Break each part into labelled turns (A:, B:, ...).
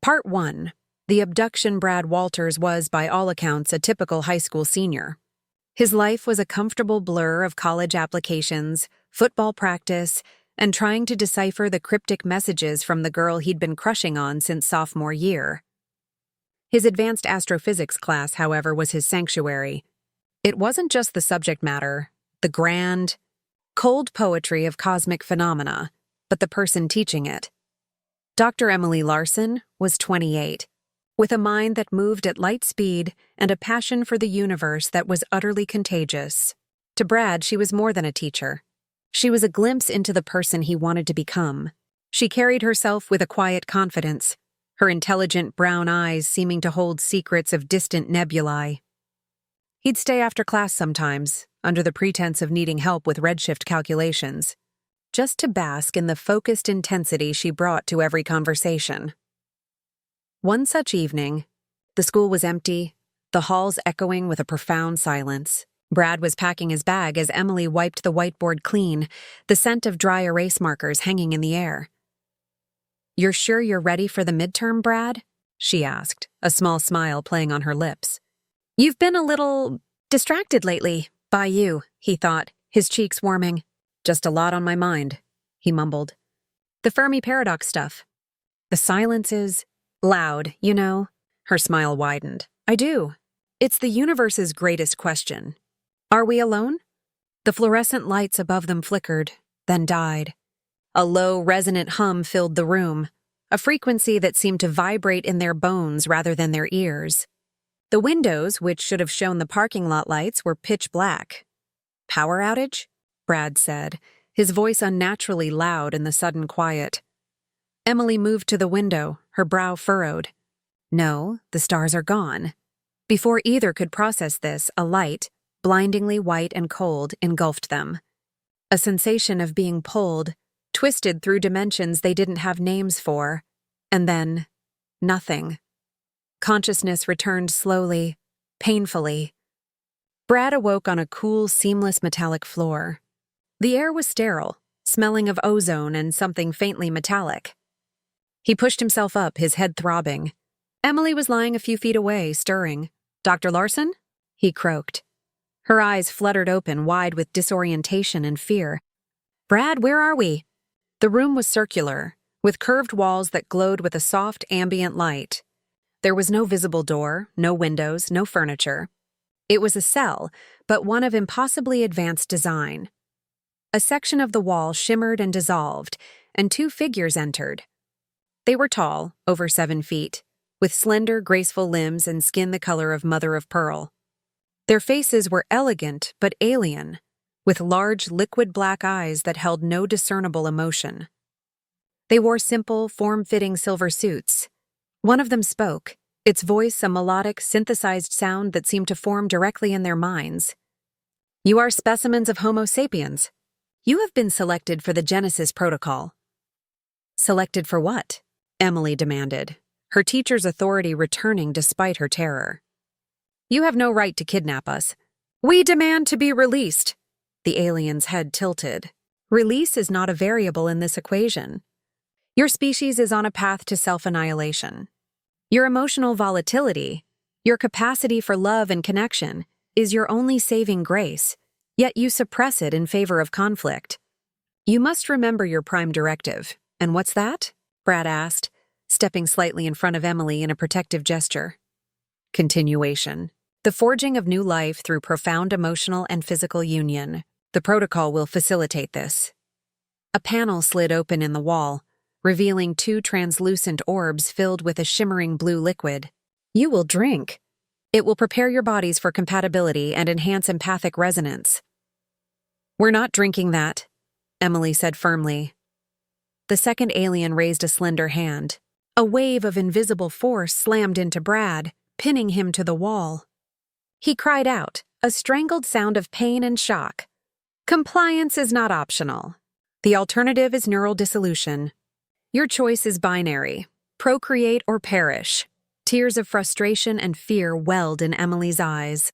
A: Part 1. The abduction. Brad Walters was, by all accounts, a typical high school senior. His life was a comfortable blur of college applications, football practice, and trying to decipher the cryptic messages from the girl he'd been crushing on since sophomore year. His advanced astrophysics class, however, was his sanctuary. It wasn't just the subject matter, the grand, cold poetry of cosmic phenomena, but the person teaching it. Dr. Emily Larson was 28, with a mind that moved at light speed and a passion for the universe that was utterly contagious. To Brad, she was more than a teacher. She was a glimpse into the person he wanted to become. She carried herself with a quiet confidence, her intelligent brown eyes seeming to hold secrets of distant nebulae. He'd stay after class sometimes, under the pretense of needing help with redshift calculations, just to bask in the focused intensity she brought to every conversation. One such evening, the school was empty, the halls echoing with a profound silence. Brad was packing his bag as Emily wiped the whiteboard clean, the scent of dry erase markers hanging in the air. "You're sure you're ready for the midterm, Brad?" she asked, a small smile playing on her lips. "You've been a little distracted lately, by you," he thought, his cheeks warming. "Just a lot on my mind," he mumbled. "The Fermi paradox stuff. The silence is loud, you know." Her smile widened. "I do. It's the universe's greatest question. Are we alone?" The fluorescent lights above them flickered, then died. A low, resonant hum filled the room, a frequency that seemed to vibrate in their bones rather than their ears. The windows, which should have shown the parking lot lights, were pitch black. "Power outage?" Brad said, his voice unnaturally loud in the sudden quiet. Emily moved to the window, her brow furrowed. "No, the stars are gone." Before either could process this, a light, blindingly white and cold, engulfed them. A sensation of being pulled, twisted through dimensions they didn't have names for, and then nothing. Consciousness returned slowly, painfully. Brad awoke on a cool, seamless metallic floor. The air was sterile, smelling of ozone and something faintly metallic. He pushed himself up, his head throbbing. Emily was lying a few feet away, stirring. "Dr. Larson?" he croaked. Her eyes fluttered open, wide with disorientation and fear. "Brad, where are we?" The room was circular, with curved walls that glowed with a soft, ambient light. There was no visible door, no windows, no furniture. It was a cell, but one of impossibly advanced design. A section of the wall shimmered and dissolved, and two figures entered. They were tall, over 7 feet, with slender, graceful limbs and skin the color of mother of pearl. Their faces were elegant but alien, with large, liquid black eyes that held no discernible emotion. They wore simple, form-fitting silver suits. One of them spoke, its voice a melodic, synthesized sound that seemed to form directly in their minds. "You are specimens of Homo sapiens. You have been selected for the Genesis Protocol." "Selected for what?" Emily demanded, her teacher's authority returning despite her terror. "You have no right to kidnap us. We demand to be released." The alien's head tilted. "Release is not a variable in this equation. Your species is on a path to self-annihilation. Your emotional volatility, your capacity for love and connection, is your only saving grace, yet you suppress it in favor of conflict. You must remember your prime directive." "And what's that?" Brad asked, stepping slightly in front of Emily in a protective gesture. "Continuation. The forging of new life through profound emotional and physical union. The protocol will facilitate this." A panel slid open in the wall, revealing 2 translucent orbs filled with a shimmering blue liquid. "You will drink. It will prepare your bodies for compatibility and enhance empathic resonance." "We're not drinking that," Emily said firmly. The second alien raised a slender hand. A wave of invisible force slammed into Brad, pinning him to the wall. He cried out, a strangled sound of pain and shock. "Compliance is not optional. The alternative is neural dissolution. Your choice is binary, procreate or perish." Tears of frustration and fear welled in Emily's eyes.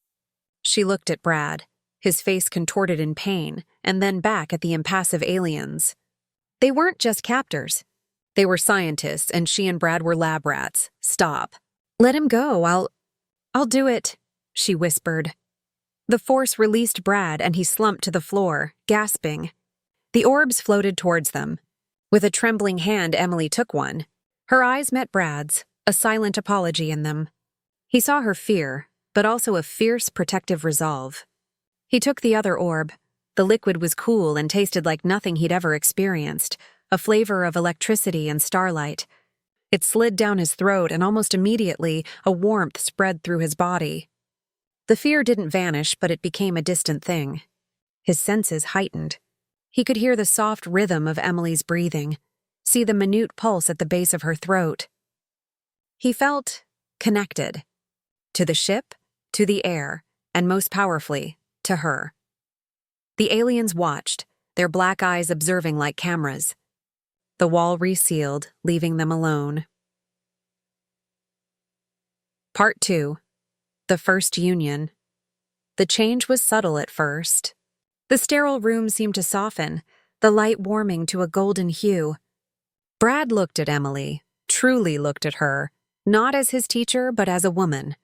A: She looked at Brad, his face contorted in pain, and then back at the impassive aliens. They weren't just captors. They were scientists, and she and Brad were lab rats. Stop. Let him go. I'll do it, she whispered. The force released Brad, and he slumped to the floor, gasping. The orbs floated towards them. With a trembling hand, Emily took one. Her eyes met Brad's, a silent apology in them. He saw her fear, but also a fierce, protective resolve. He took the other orb. The liquid was cool and tasted like nothing he'd ever experienced, a flavor of electricity and starlight. It slid down his throat, and almost immediately, a warmth spread through his body. The fear didn't vanish, but it became a distant thing. His senses heightened. He could hear the soft rhythm of Emily's breathing, see the minute pulse at the base of her throat. He felt connected. To the ship, to the air, and most powerfully, to her. The aliens watched, their black eyes observing like cameras. The wall resealed, leaving them alone. Part 2. The First Union. The change was subtle at first. The sterile room seemed to soften, the light warming to a golden hue. Brad looked at Emily, truly looked at her, not as his teacher, but as a woman.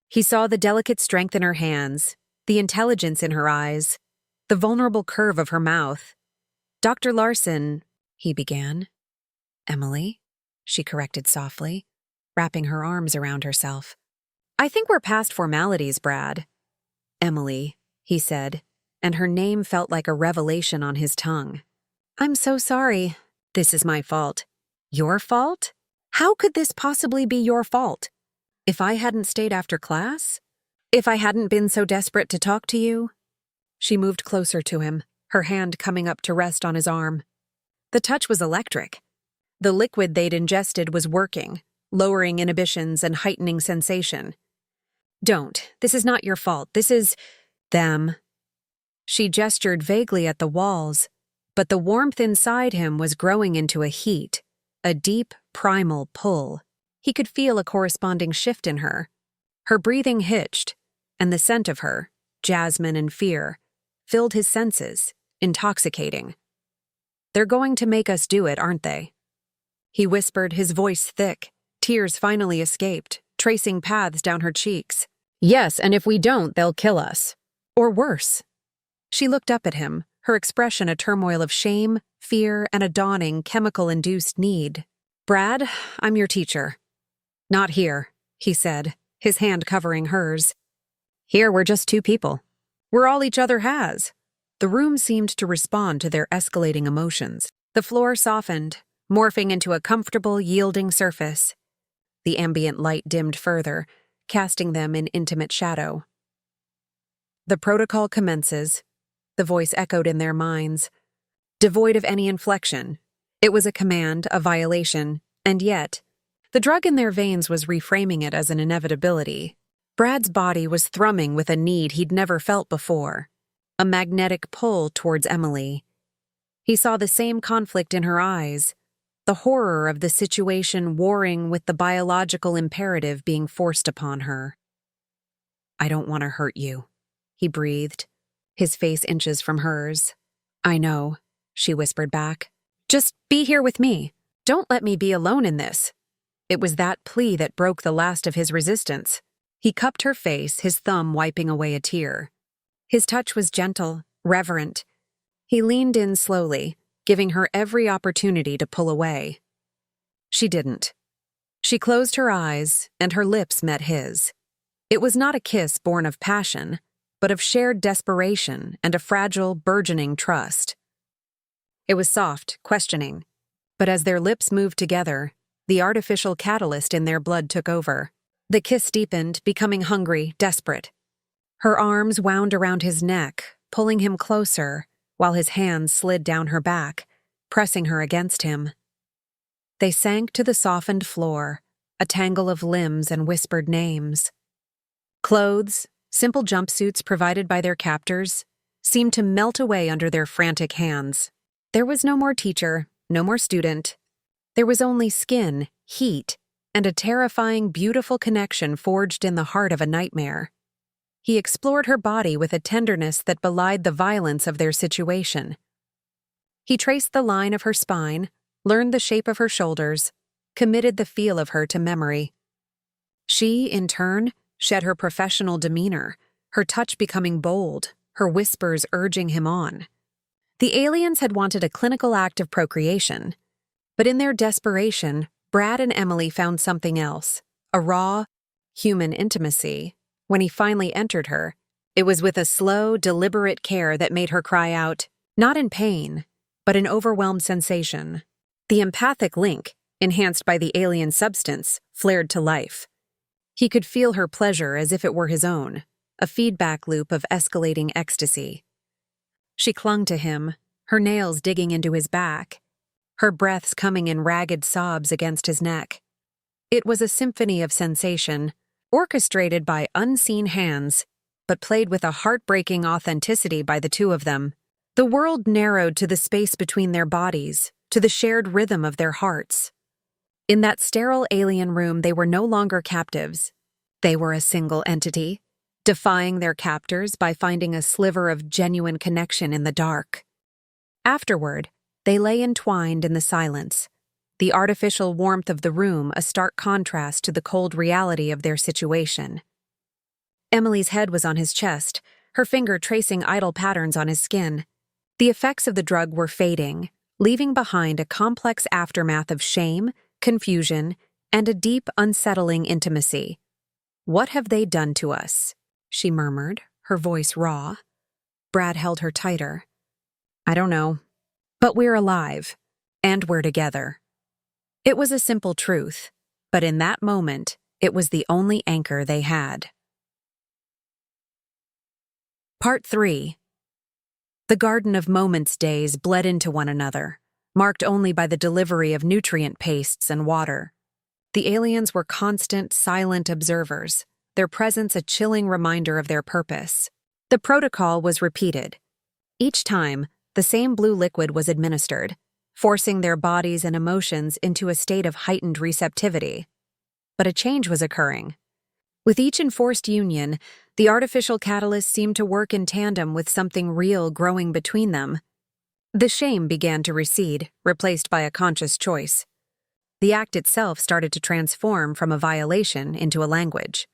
A: He saw the delicate strength in her hands, the intelligence in her eyes, the vulnerable curve of her mouth. Dr. Larson, he began. Emily, she corrected softly, wrapping her arms around herself. I think we're past formalities, Brad. Emily, he said, and her name felt like a revelation on his tongue. I'm so sorry. This is my fault. Your fault? How could this possibly be your fault? If I hadn't stayed after class? If I hadn't been so desperate to talk to you? She moved closer to him, her hand coming up to rest on his arm. The touch was electric. The liquid they'd ingested was working, lowering inhibitions and heightening sensation. Don't. This is not your fault. This is them. She gestured vaguely at the walls, but the warmth inside him was growing into a heat, a deep, primal pull. He could feel a corresponding shift in her. Her breathing hitched, and the scent of her, jasmine and fear, filled his senses, intoxicating. They're going to make us do it, aren't they? He whispered, his voice thick. Tears finally escaped, tracing paths down her cheeks. Yes, and if we don't, they'll kill us. Or worse. She looked up at him, her expression a turmoil of shame, fear, and a dawning chemical-induced need. Brad, I'm your teacher. Not here, he said, his hand covering hers. Here we're just two people. We're all each other has. The room seemed to respond to their escalating emotions. The floor softened, morphing into a comfortable, yielding surface. The ambient light dimmed further, casting them in intimate shadow. The protocol commences, the voice echoed in their minds. Devoid of any inflection. It was a command, a violation, and yet, the drug in their veins was reframing it as an inevitability. Brad's body was thrumming with a need he'd never felt before, a magnetic pull towards Emily. He saw the same conflict in her eyes, the horror of the situation warring with the biological imperative being forced upon her. I don't want to hurt you, he breathed, his face inches from hers. I know, she whispered back. Just be here with me. Don't let me be alone in this. It was that plea that broke the last of his resistance. He cupped her face, his thumb wiping away a tear. His touch was gentle, reverent. He leaned in slowly, giving her every opportunity to pull away. She didn't. She closed her eyes, and her lips met his. It was not a kiss born of passion, but of shared desperation and a fragile, burgeoning trust. It was soft, questioning, but as their lips moved together, the artificial catalyst in their blood took over. The kiss deepened, becoming hungry, desperate. Her arms wound around his neck, pulling him closer, while his hands slid down her back, pressing her against him. They sank to the softened floor, a tangle of limbs and whispered names. Clothes, simple jumpsuits provided by their captors, seemed to melt away under their frantic hands. There was no more teacher, no more student. There was only skin, heat, and a terrifying, beautiful connection forged in the heart of a nightmare. He explored her body with a tenderness that belied the violence of their situation. He traced the line of her spine, learned the shape of her shoulders, committed the feel of her to memory. She, in turn, shed her professional demeanor, her touch becoming bold, her whispers urging him on. The aliens had wanted a clinical act of procreation, but in their desperation, Brad and Emily found something else, a raw, human intimacy. When he finally entered her, it was with a slow, deliberate care that made her cry out, not in pain, but in overwhelmed sensation. The empathic link, enhanced by the alien substance, flared to life. He could feel her pleasure as if it were his own, a feedback loop of escalating ecstasy. She clung to him, her nails digging into his back, her breaths coming in ragged sobs against his neck. It was a symphony of sensation, orchestrated by unseen hands, but played with a heartbreaking authenticity by the two of them. The world narrowed to the space between their bodies, to the shared rhythm of their hearts. In that sterile alien room, they were no longer captives. They were a single entity, defying their captors by finding a sliver of genuine connection in the dark. Afterward, they lay entwined in the silence, the artificial warmth of the room a stark contrast to the cold reality of their situation. Emily's head was on his chest, her finger tracing idle patterns on his skin. The effects of the drug were fading, leaving behind a complex aftermath of shame, confusion, and a deep, unsettling intimacy. "What have they done to us?" she murmured, her voice raw. Brad held her tighter. "I don't know. But we're alive, and we're together." It was a simple truth, but in that moment, it was the only anchor they had. Part 3. The Garden of Moments days bled into one another, marked only by the delivery of nutrient pastes and water. The aliens were constant, silent observers, their presence a chilling reminder of their purpose. The protocol was repeated. Each time, the same blue liquid was administered, forcing their bodies and emotions into a state of heightened receptivity. But a change was occurring. With each enforced union, the artificial catalyst seemed to work in tandem with something real growing between them. The shame began to recede, replaced by a conscious choice. The act itself started to transform from a violation into a language.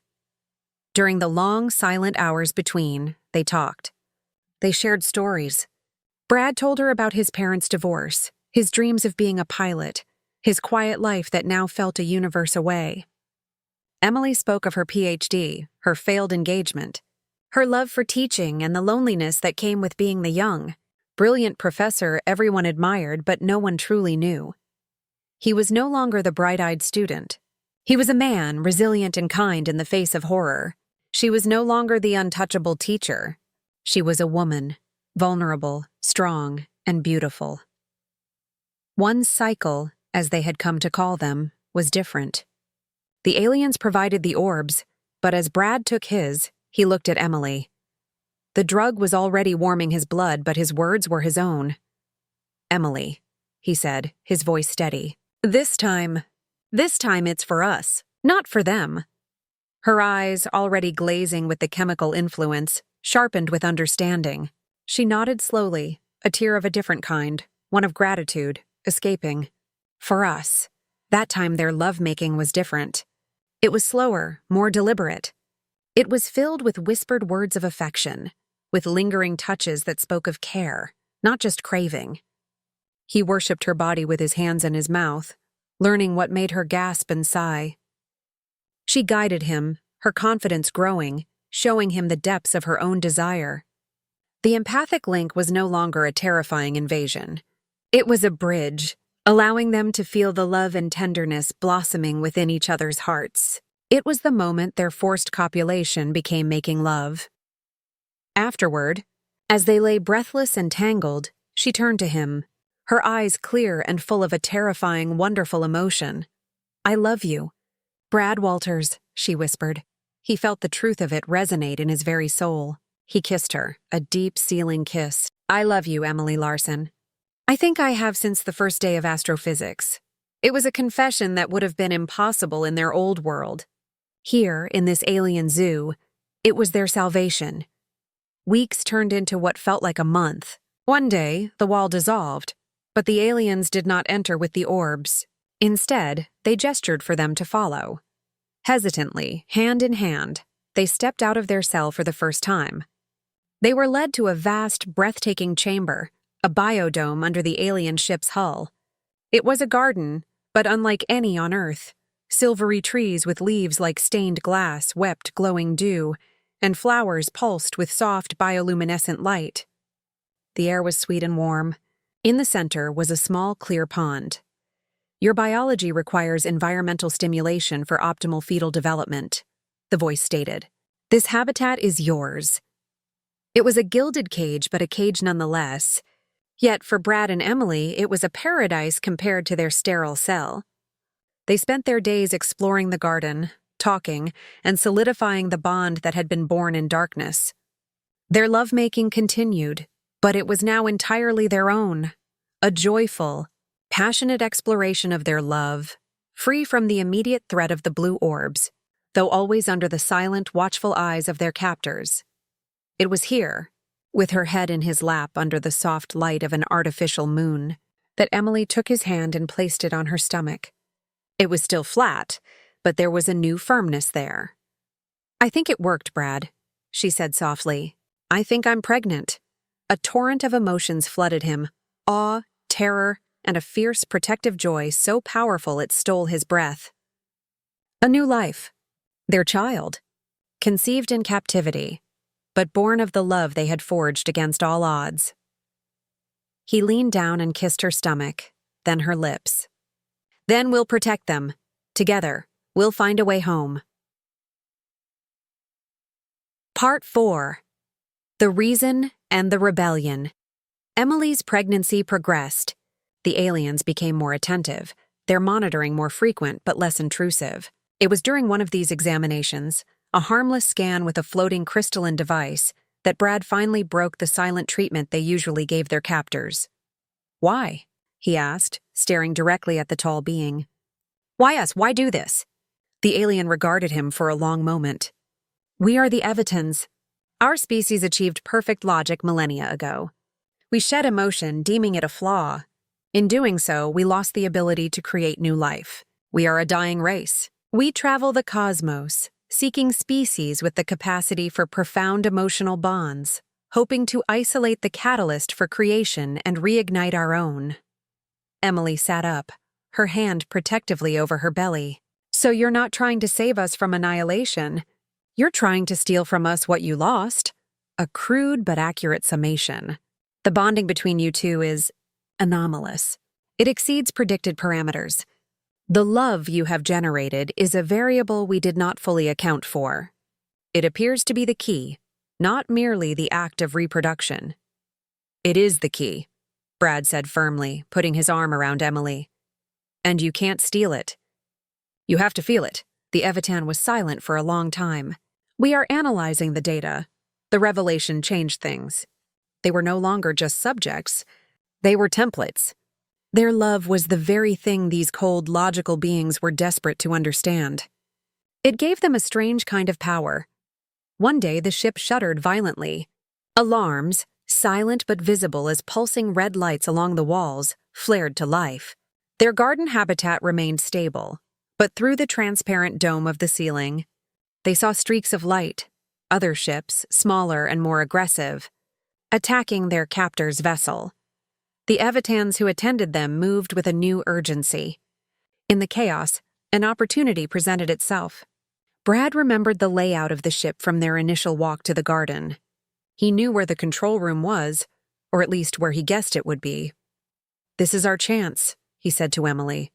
A: During the long, silent hours between, they talked. They shared stories. Brad told her about his parents' divorce, his dreams of being a pilot, his quiet life that now felt a universe away. Emily spoke of her PhD, her failed engagement, her love for teaching and the loneliness that came with being the young, brilliant professor everyone admired but no one truly knew. He was no longer the bright-eyed student. He was a man, resilient and kind in the face of horror. She was no longer the untouchable teacher. She was a woman, vulnerable, strong, and beautiful. One cycle, as they had come to call them, was different. The aliens provided the orbs, but as Brad took his, he looked at Emily. The drug was already warming his blood, but his words were his own. "Emily," he said, his voice steady. This time it's for us, not for them." Her eyes, already glazing with the chemical influence, sharpened with understanding. She nodded slowly, a tear of a different kind, one of gratitude, escaping. For us. That time their lovemaking was different. It was slower, more deliberate. It was filled with whispered words of affection, with lingering touches that spoke of care, not just craving. He worshipped her body with his hands and his mouth, learning what made her gasp and sigh. She guided him, her confidence growing, showing him the depths of her own desire. The empathic link was no longer a terrifying invasion. It was a bridge, allowing them to feel the love and tenderness blossoming within each other's hearts. It was the moment their forced copulation became making love. Afterward, as they lay breathless and tangled, she turned to him, her eyes clear and full of a terrifying, wonderful emotion. "I love you. Brad Walters," she whispered. He felt the truth of it resonate in his very soul. He kissed her, a deep, sealing kiss. "I love you, Emily Larson. I think I have since the first day of astrophysics." It was a confession that would have been impossible in their old world. Here, in this alien zoo, it was their salvation. Weeks turned into what felt like a month. One day, the wall dissolved. But the aliens did not enter with the orbs. Instead, they gestured for them to follow. Hesitantly, hand in hand, they stepped out of their cell for the first time. They were led to a vast, breathtaking chamber, a biodome under the alien ship's hull. It was a garden, but unlike any on Earth. Silvery trees with leaves like stained glass wept glowing dew, and flowers pulsed with soft bioluminescent light. The air was sweet and warm. In the center was a small, clear pond. Your biology requires environmental stimulation for optimal fetal development, the voice stated. This habitat is yours. It was a gilded cage, but a cage nonetheless. Yet for Brad and Emily, it was a paradise compared to their sterile cell. They spent their days exploring the garden, talking, and solidifying the bond that had been born in darkness. Their lovemaking continued, but it was now entirely their own, a joyful, passionate exploration of their love, free from the immediate threat of the blue orbs, though always under the silent, watchful eyes of their captors. It was here, with her head in his lap under the soft light of an artificial moon, that Emily took his hand and placed it on her stomach. It was still flat, but there was a new firmness there. I think it worked, Brad, she said softly. I think I'm pregnant. A torrent of emotions flooded him, awe, terror, and a fierce protective joy so powerful it stole his breath. A new life. Their child. Conceived in captivity, but born of the love they had forged against all odds. He leaned down and kissed her stomach, then her lips. Then we'll protect them. Together, we'll find a way home. Part 4. The Reason and the Rebellion. Emily's pregnancy progressed. The aliens became more attentive, their monitoring more frequent but less intrusive. It was during one of these examinations, a harmless scan with a floating crystalline device, that Brad finally broke the silent treatment they usually gave their captors. Why? He asked, staring directly at the tall being. Why us? Why do this? The alien regarded him for a long moment. We are the Aevitans. Our species achieved perfect logic millennia ago. We shed emotion, deeming it a flaw. In doing so, we lost the ability to create new life. We are a dying race. We travel the cosmos, seeking species with the capacity for profound emotional bonds, hoping to isolate the catalyst for creation and reignite our own. Emily sat up, her hand protectively over her belly. So you're not trying to save us from annihilation. You're trying to steal from us what you lost. A crude but accurate summation. The bonding between you two is anomalous. It exceeds predicted parameters. The love you have generated is a variable we did not fully account for. It appears to be the key, not merely the act of reproduction. It is the key, Brad said firmly, putting his arm around Emily. And you can't steal it. You have to feel it. The Aevitan was silent for a long time. We are analyzing the data. The revelation changed things. They were no longer just subjects. They were templates. Their love was the very thing these cold, logical beings were desperate to understand. It gave them a strange kind of power. One day, the ship shuddered violently. Alarms, silent but visible as pulsing red lights along the walls, flared to life. Their garden habitat remained stable, but through the transparent dome of the ceiling, they saw streaks of light, other ships, smaller and more aggressive, attacking their captor's vessel. The Aevitans who attended them moved with a new urgency. In the chaos, an opportunity presented itself. Brad remembered the layout of the ship from their initial walk to the garden. He knew where the control room was, or at least where he guessed it would be. This is our chance, he said to Emily.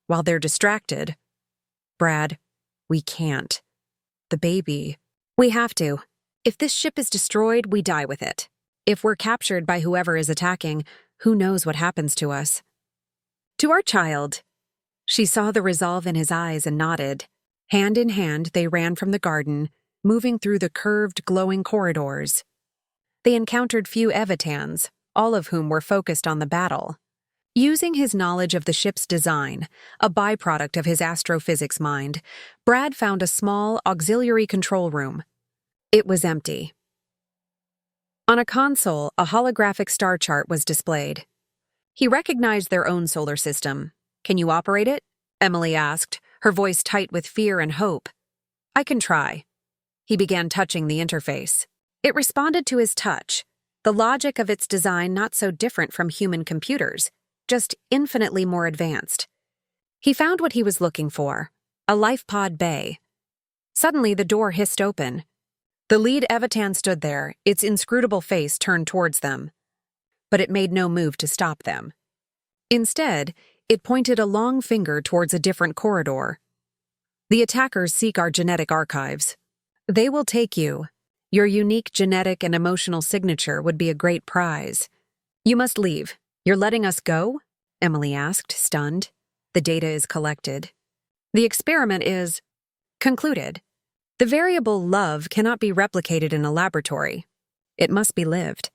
A: While they're distracted, Brad, we can't. The baby. We have to. If this ship is destroyed, we die with it. If we're captured by whoever is attacking, who knows what happens to us? To our child. She saw the resolve in his eyes and nodded. Hand in hand, they ran from the garden, moving through the curved, glowing corridors. They encountered few Aevitans, all of whom were focused on the battle. Using his knowledge of the ship's design, a byproduct of his astrophysics mind, Brad found a small, auxiliary control room. It was empty. On a console, a holographic star chart was displayed. He recognized their own solar system. "Can you operate it?" Emily asked, her voice tight with fear and hope. "I can try." He began touching the interface. It responded to his touch, the logic of its design not so different from human computers, just infinitely more advanced. He found what he was looking for, a life pod bay. Suddenly, the door hissed open. The lead Aevitan stood there, its inscrutable face turned towards them. But it made no move to stop them. Instead, it pointed a long finger towards a different corridor. "The attackers seek our genetic archives. They will take you. Your unique genetic and emotional signature would be a great prize. You must leave. You're letting us go?" Emily asked, stunned. "The data is collected. The experiment is concluded. The variable love cannot be replicated in a laboratory. It must be lived."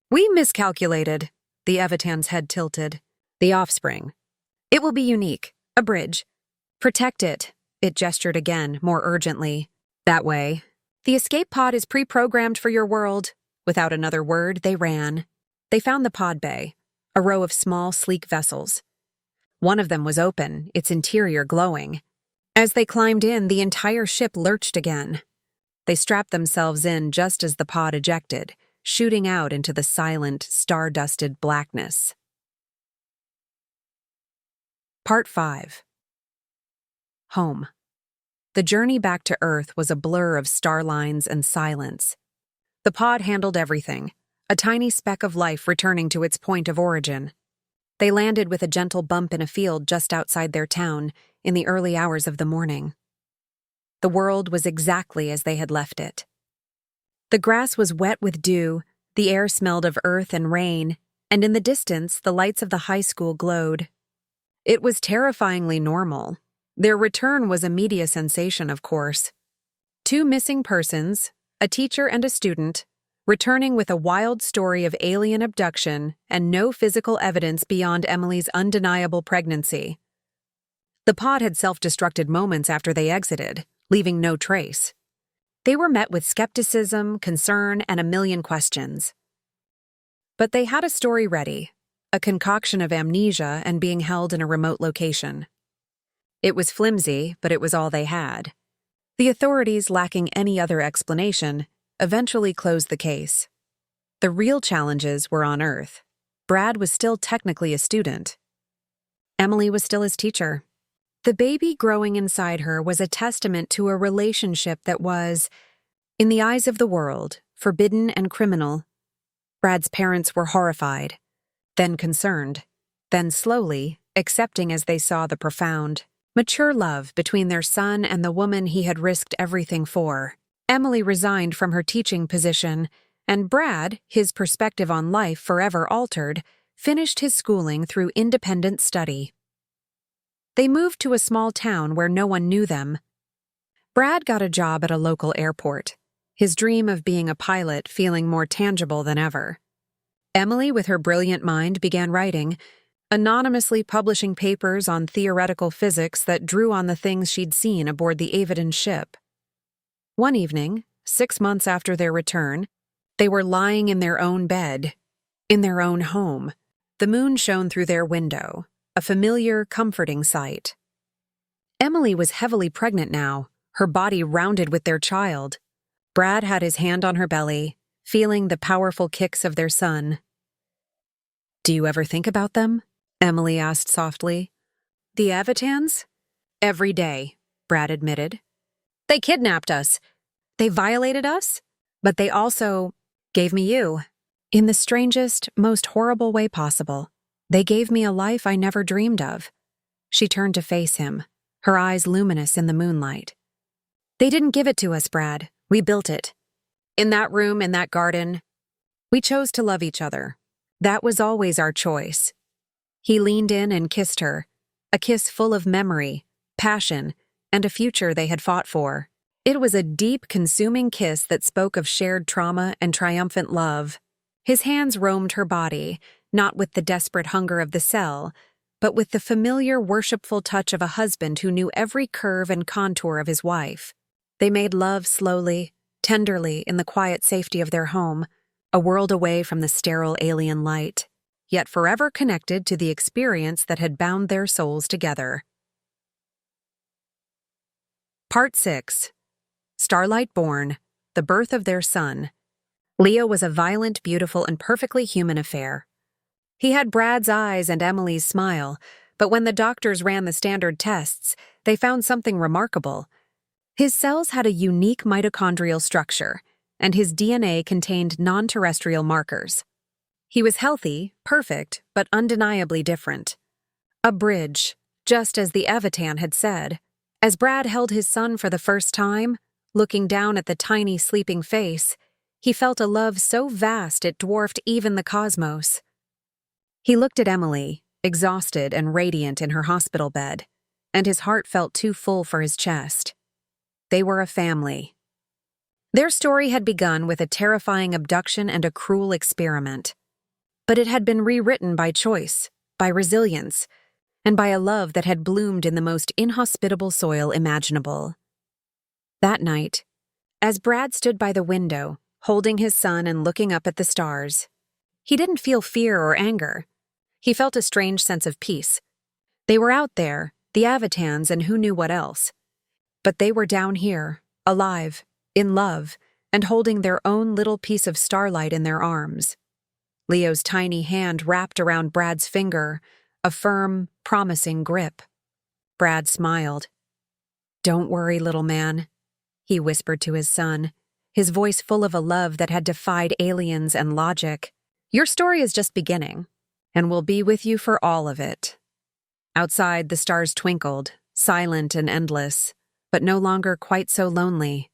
A: "We miscalculated." The Aevitan's head tilted. "The offspring. It will be unique. A bridge. Protect it." It gestured again, more urgently. "That way. The escape pod is pre-programmed for your world." Without another word, they ran. They found the pod bay, a row of small, sleek vessels. One of them was open, its interior glowing. As they climbed in, the entire ship lurched again. They strapped themselves in just as the pod ejected, shooting out into the silent, star-dusted blackness. Part 5. Home. The journey back to Earth was a blur of star lines and silence. The pod handled everything, a tiny speck of life returning to its point of origin. They landed with a gentle bump in a field just outside their town in the early hours of the morning. The world was exactly as they had left it. The grass was wet with dew, the air smelled of earth and rain, and in the distance the lights of the high school glowed. It was terrifyingly normal. Their return was a media sensation, of course. 2 missing persons, a teacher and a student, returning with a wild story of alien abduction and no physical evidence beyond Emily's undeniable pregnancy. The pod had self-destructed moments after they exited, leaving no trace. They were met with skepticism, concern, and a million questions. But they had a story ready, a concoction of amnesia and being held in a remote location. It was flimsy, but it was all they had. The authorities, lacking any other explanation, eventually closed the case. The real challenges were on Earth. Brad was still technically a student. Emily was still his teacher. The baby growing inside her was a testament to a relationship that was, in the eyes of the world, forbidden and criminal. Brad's parents were horrified, then concerned, then slowly accepting as they saw the profound, mature love between their son and the woman he had risked everything for. Emily resigned from her teaching position, and Brad, his perspective on life forever altered, finished his schooling through independent study. They moved to a small town where no one knew them. Brad got a job at a local airport, his dream of being a pilot feeling more tangible than ever. Emily, with her brilliant mind, began writing, anonymously publishing papers on theoretical physics that drew on the things she'd seen aboard the Aevitans ship. One evening, 6 months after their return, they were lying in their own bed, in their own home. The moon shone through their window, a familiar, comforting sight. Emily was heavily pregnant now, her body rounded with their child. Brad had his hand on her belly, feeling the powerful kicks of their son. "Do you ever think about them?" Emily asked softly. "The Aevitans?" "Every day," Brad admitted. "They kidnapped us. They violated us, but they also gave me you. In the strangest, most horrible way possible. They gave me a life I never dreamed of." She turned to face him, her eyes luminous in the moonlight. "They didn't give it to us, Brad. We built it. In that room, in that garden. We chose to love each other. That was always our choice." He leaned in and kissed her, a kiss full of memory, passion, and a future they had fought for. It was a deep, consuming kiss that spoke of shared trauma and triumphant love. His hands roamed her body, not with the desperate hunger of the cell, but with the familiar, worshipful touch of a husband who knew every curve and contour of his wife. They made love slowly, tenderly in the quiet safety of their home, a world away from the sterile alien light. yet forever connected to the experience that had bound their souls together. Part 6. Starlight born, the birth of their son. Leo was a violent, beautiful, and perfectly human affair. He had Brad's eyes and Emily's smile, but when the doctors ran the standard tests, they found something remarkable. His cells had a unique mitochondrial structure, and his DNA contained non-terrestrial markers. He was healthy, perfect, but undeniably different. A bridge, just as the Aevitan had said. As Brad held his son for the first time, looking down at the tiny sleeping face, he felt a love so vast it dwarfed even the cosmos. He looked at Emily, exhausted and radiant in her hospital bed, and his heart felt too full for his chest. They were a family. Their story had begun with a terrifying abduction and a cruel experiment. But it had been rewritten by choice, by resilience, and by a love that had bloomed in the most inhospitable soil imaginable. That night, as Brad stood by the window, holding his son and looking up at the stars, he didn't feel fear or anger. He felt a strange sense of peace. They were out there, the Aevitans and who knew what else. But they were down here, alive, in love, and holding their own little piece of Starlight in their arms. Leo's tiny hand wrapped around Brad's finger, a firm, promising grip. Brad smiled. "Don't worry, little man," he whispered to his son, his voice full of a love that had defied aliens and logic. "Your story is just beginning, and we'll be with you for all of it." Outside, the stars twinkled, silent and endless, but no longer quite so lonely.